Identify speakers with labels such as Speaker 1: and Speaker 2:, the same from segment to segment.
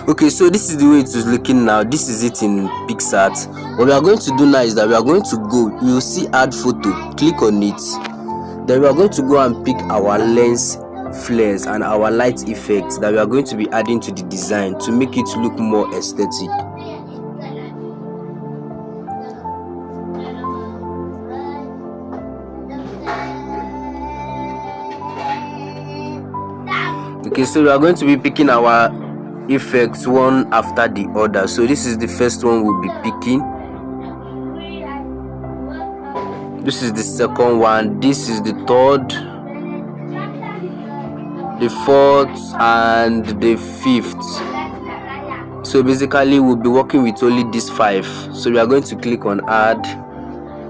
Speaker 1: Okay, so this is the way it is looking now. This is it in PixArt. What we are going to do now is that we are going to go, you will see add photo, click on it. Then we are going to go and pick our lens flares and our light effects that we are going to be adding to the design to make it look more aesthetic. Okay, so we are going to be picking our effects one after the other. So this is the first one we'll be picking. This is the second one. This is the third, the fourth, and the fifth. So basically we'll be working with only these 5. So we are going to click on add.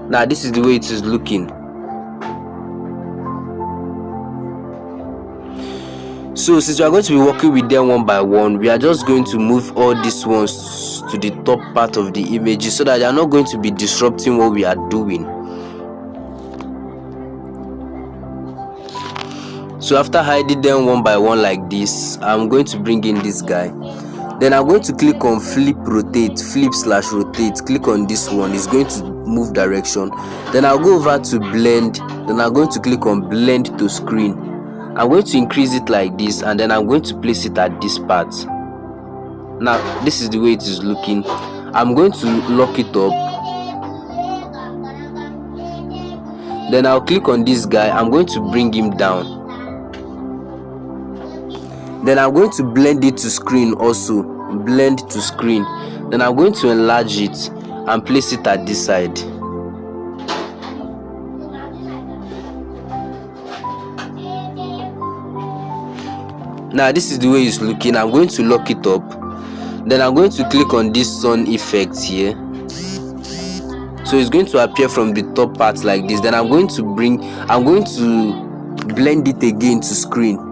Speaker 1: Now this is the way it is looking. So since we are going to be working with them one by one, we are just going to move all these ones to the top part of the images so that they are not going to be disrupting what we are doing. So after hiding them one by one like this, I'm going to bring in this guy. Then I'm going to click on flip rotate, flip/rotate. Click on this one, it's going to move direction. Then I'll go over to blend. Then I'm going to click on blend to screen. I'm going to increase it like this, and then I'm going to place it at this part. Now this is the way it is looking. I'm going to lock it up. Then I'll click on this guy. I'm going to bring him down. Then I'm going to blend it to screen also. Blend to screen. Then I'm going to enlarge it and place it at this side. Now this is the way it's looking. I'm going to lock it up. Then I'm going to click on this sun effect here. So it's going to appear from the top part like this. Then I'm going to blend it again to screen.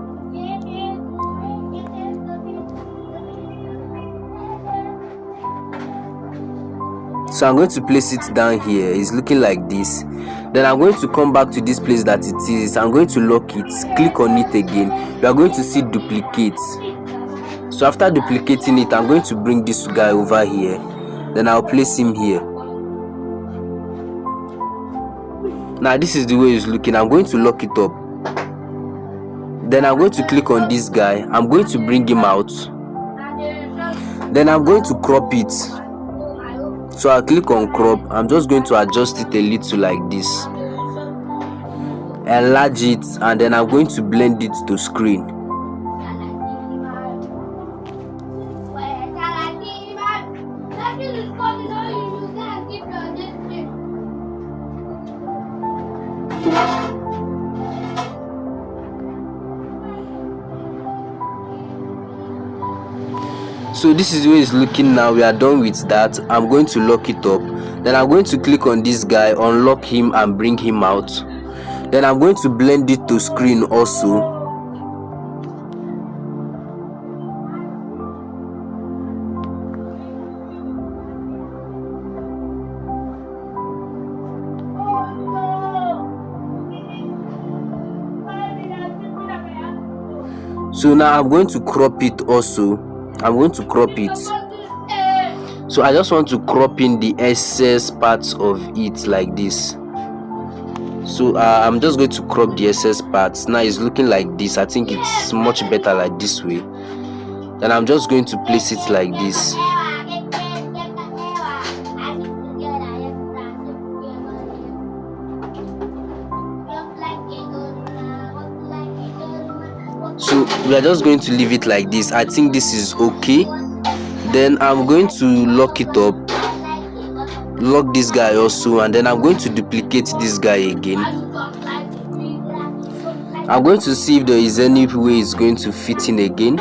Speaker 1: So I'm going to place it down here. It's looking like this. Then I'm going to come back to this place that it is. I'm going to lock it, click on it again. We are going to see duplicate. So after duplicating it, I'm going to bring this guy over here. Then I'll place him here. Now this is the way it's looking. I'm going to lock it up. Then I'm going to click on this guy. I'm going to bring him out. Then I'm going to crop it. So I'll click on crop. I'm just going to adjust it a little like this, enlarge it, and then I'm going to blend it to screen. So this is the way it's looking now. We are done with that. I'm going to lock it up. Then I'm going to click on this guy, unlock him and bring him out. Then I'm going to blend it to screen also. So now I'm going to crop it also. I'm going to crop it. So I just want to crop in the excess parts of it like this. So I'm just going to crop the excess parts. Now it's looking like this. I think it's much better like this way. Then I'm just going to place it like this. So we are just going to leave it like this. I think this is okay. Then I'm going to lock it up, lock this guy also, and then I'm going to duplicate this guy again. I'm going to see if there is any way it's going to fit in again.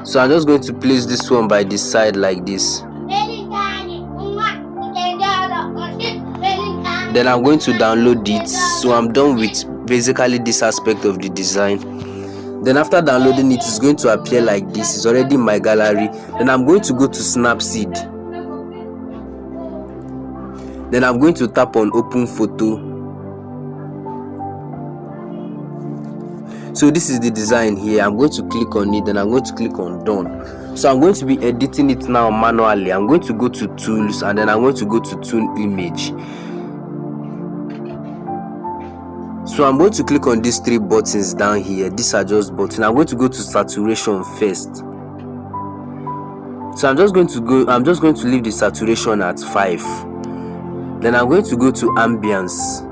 Speaker 1: So I'm just going to place this one by the side like this. Then I'm going to download it. So I'm done with basically this aspect of the design. Then after downloading it, it's going to appear like this. It's already in my gallery. Then I'm going to go to Snapseed. Then I'm going to tap on open photo. So this is the design here. I'm going to click on it, then I'm going to click on done. So I'm going to be editing it now manually. I'm going to go to tools, and then I'm going to go to tool image. So I'm going to click on these 3 buttons down here. These are just buttons. I'm going to go to saturation first. So I'm just going to leave the saturation at 5. Then I'm going to go to ambience.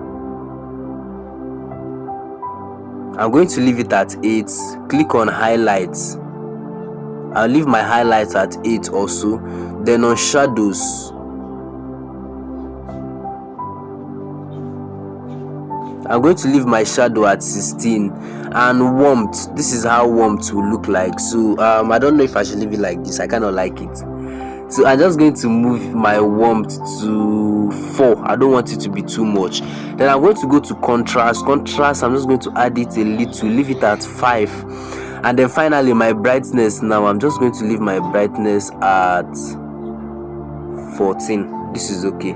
Speaker 1: I'm going to leave it at 8. Click on highlights. I'll leave my highlights at 8 also. Then on shadows, I'm going to leave my shadow at 16. And warmth, this is how warmth will look like. So I don't know if I should leave it like this. I kind of like it. So I'm just going to move my warmth to 4. I don't want it to be too much. Then I'm going to go to contrast. I'm just going to add it a little, leave it at 5. And then finally my brightness, now I'm just going to leave my brightness at 14. This is okay.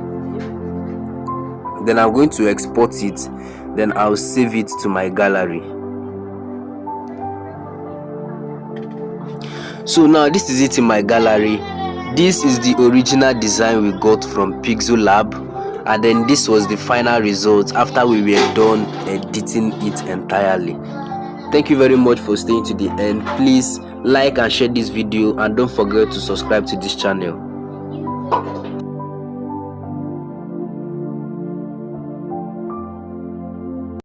Speaker 1: Then I'm going to export it. Then I'll save it to my gallery. So now this is it in my gallery. This is the original design we got from Pixolab, and then this was the final result after we were done editing it entirely. Thank you very much for staying to the end. Please like and share this video, and don't forget to subscribe to this channel.